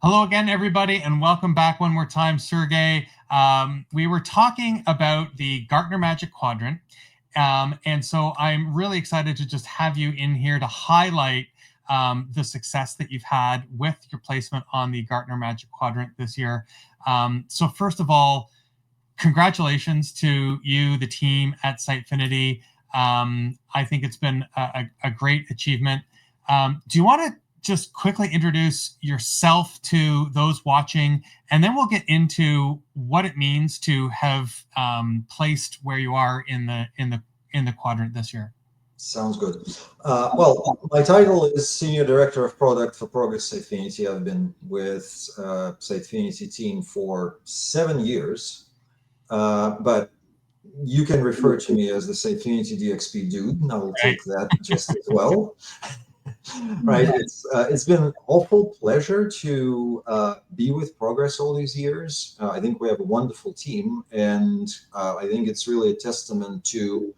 Hello again, everybody, and welcome back one more time, Sergey. We were talking about the Gartner Magic Quadrant, and so I'm really excited to just have you in here to highlight the success that you've had with your placement on the Gartner Magic Quadrant this year. So first of all, congratulations to you, the team at Sitefinity. I think it's been a great achievement. Do you want to just quickly introduce yourself to those watching, and then we'll get into what it means to have placed where you are in the quadrant this year? Sounds good. Well, my title is Senior Director of Product for Progress Sitefinity. I've been with Sitefinity team for 7 years, but you can refer to me as the Sitefinity DXP dude, and I will take that just as well. Right. It's been an awful pleasure to be with Progress all these years. I think we have a wonderful team, and I think it's really a testament to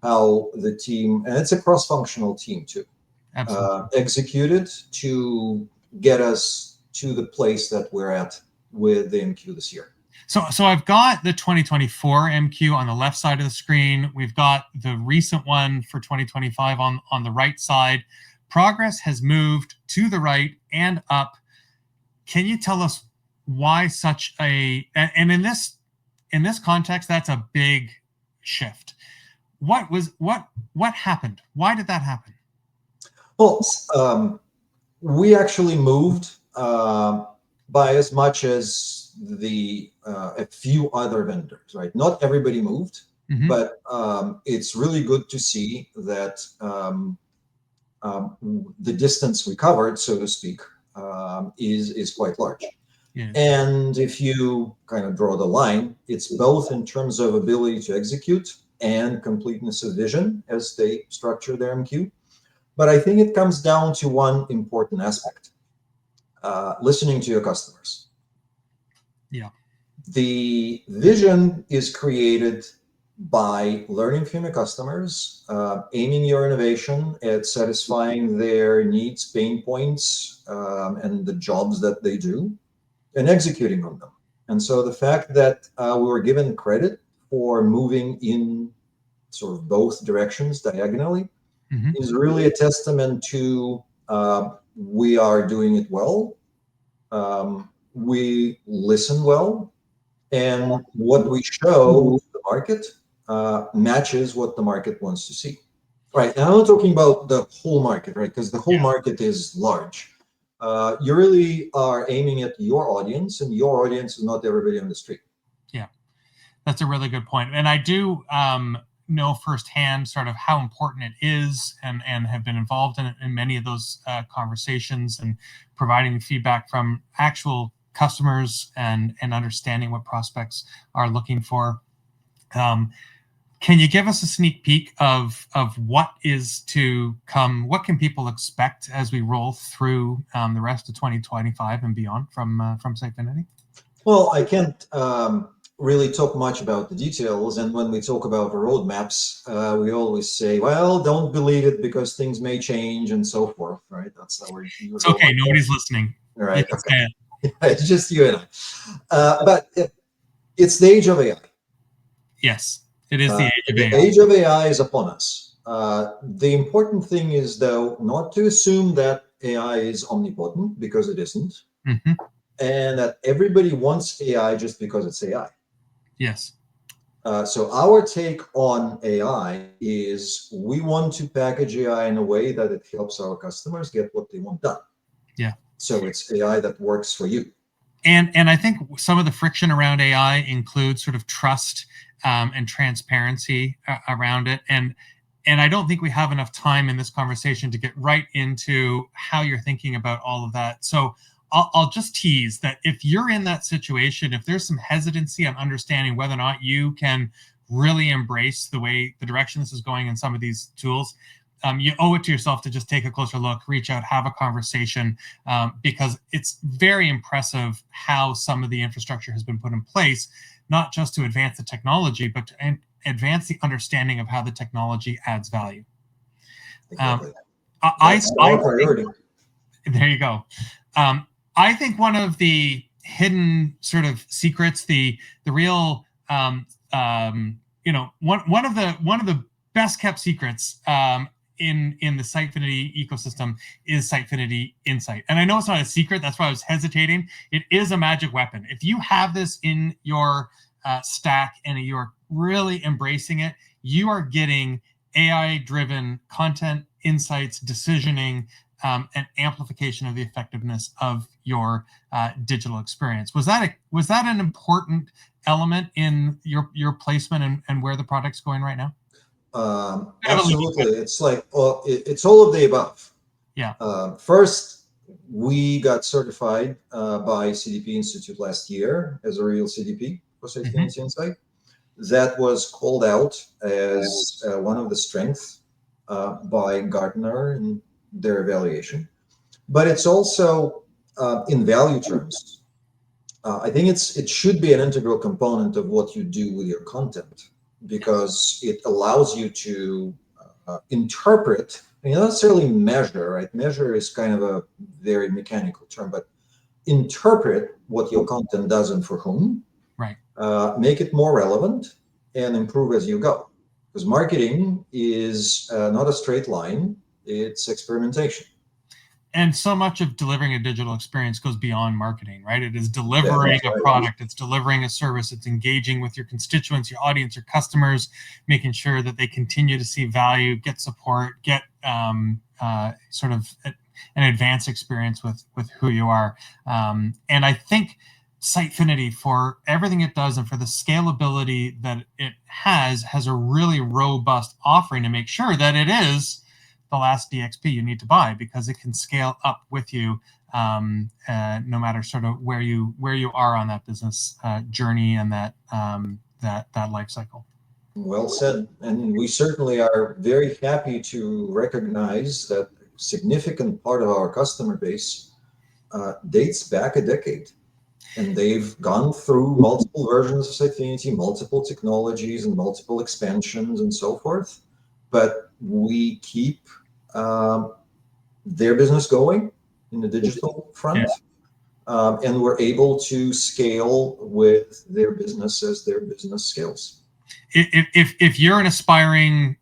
how the team, and it's a cross-functional team too, executed to get us to the place that we're at with the MQ this year. So I've got the 2024 MQ on the left side of the screen. We've got the recent one for 2025 on the right side. Progress has moved to the right and up. Can you tell us why such a, and in this context, that's a big shift. What happened? Why did that happen? Well, we actually moved by as much as a few other vendors, right? Not everybody moved, but it's really good to see that the distance we covered, so to speak, is quite large. Yeah. And if you kind of draw the line, it's both in terms of ability to execute and completeness of vision as they structure their MQ. But I think it comes down to one important aspect, listening to your customers. Yeah. The vision is created by learning from your customers, aiming your innovation at satisfying their needs, pain points, and the jobs that they do, and executing on them. And so the fact that we were given credit for moving in sort of both directions diagonally is really a testament to we are doing it well, we listen well, and what we show the market matches what the market wants to see. Right, and I'm not talking about the whole market, right? Because the whole market is large. You really are aiming at your audience, and your audience is not everybody on the street. Yeah, that's a really good point. And I do know firsthand sort of how important it is, and have been involved in many of those conversations and providing feedback from actual customers and understanding what prospects are looking for. Can you give us a sneak peek of what is to come? What can people expect as we roll through the rest of 2025 and beyond from Sitefinity? Well, I can't really talk much about the details, and when we talk about the roadmaps, we always say, "Well, don't believe it because things may change and so forth." Right? That's how we're. It's okay. Nobody's listening. All right. Okay. It's just you and I. But it's the age of AI. Yes. It is the age of AI. The age of AI is upon us. The important thing is, though, not to assume that AI is omnipotent, because it isn't, and that everybody wants AI just because it's AI. Yes. So our take on AI is we want to package AI in a way that it helps our customers get what they want done. Yeah. So it's AI that works for you. And I think some of the friction around AI includes sort of trust and transparency around it. And I don't think we have enough time in this conversation to get right into how you're thinking about all of that. So I'll just tease that if you're in that situation, if there's some hesitancy on understanding whether or not you can really embrace the direction this is going in some of these tools, you owe it to yourself to just take a closer look, reach out, have a conversation, because it's very impressive how some of the infrastructure has been put in place, not just to advance the technology, but to advance the understanding of how the technology adds value. Exactly. That's our priority. There you go. I think one of the hidden sort of secrets, the real one of the best kept secrets in the Sitefinity ecosystem is Sitefinity Insight. And I know it's not a secret. That's why I was hesitating. It is a magic weapon. If you have this in your stack and you're really embracing it, you are getting AI-driven content, insights, decisioning, and amplification of the effectiveness of your digital experience. Was that an important element in your placement and where the product's going right now? Absolutely. It's like, well, it's all of the above. Yeah. First, we got certified by CDP Institute last year as a real CDP for Sitefinity Insight. That was called out as one of the strengths by Gartner in their evaluation. But it's also in value terms. I think it should be an integral component of what you do with your content, because it allows you to interpret, and not necessarily measure, right? Measure is kind of a very mechanical term, but interpret what your content does and for whom, right? Make it more relevant and improve as you go. Because marketing is not a straight line, it's experimentation. And so much of delivering a digital experience goes beyond marketing, right? It is delivering a product, it's delivering a service, it's engaging with your constituents, your audience, your customers, making sure that they continue to see value, get support, get sort of an advanced experience with who you are. And I think Sitefinity, for everything it does and for the scalability that it has a really robust offering to make sure that it is the last DXP you need to buy, because it can scale up with you no matter sort of where you are on that business journey and that life cycle. Well said. And we certainly are very happy to recognize that a significant part of our customer base dates back a decade. And they've gone through multiple versions of Sitefinity, multiple technologies and multiple expansions and so forth. But we keep their business going in the digital front. And we're able to scale with their business as their business scales. If you're an aspiring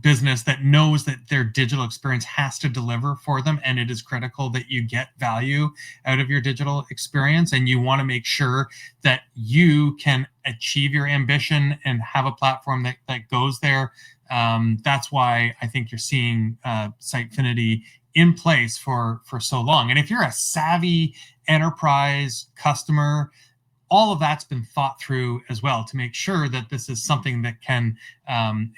business that knows that their digital experience has to deliver for them, and it is critical that you get value out of your digital experience, and you want to make sure that you can achieve your ambition and have a platform that goes there, that's why I think you're seeing Sitefinity in place for so long. And if you're a savvy enterprise customer, all of that's been thought through as well to make sure that this is something that can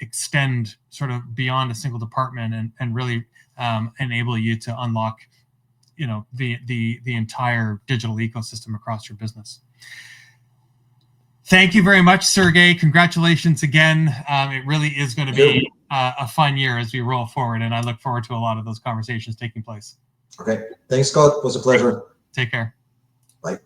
extend sort of beyond a single department and really enable you to unlock, the entire digital ecosystem across your business. Thank you very much, Sergey. Congratulations again. It really is going to be a fun year as we roll forward, and I look forward to a lot of those conversations taking place. Okay. Thanks, Scott. It was a pleasure. Take care. Bye.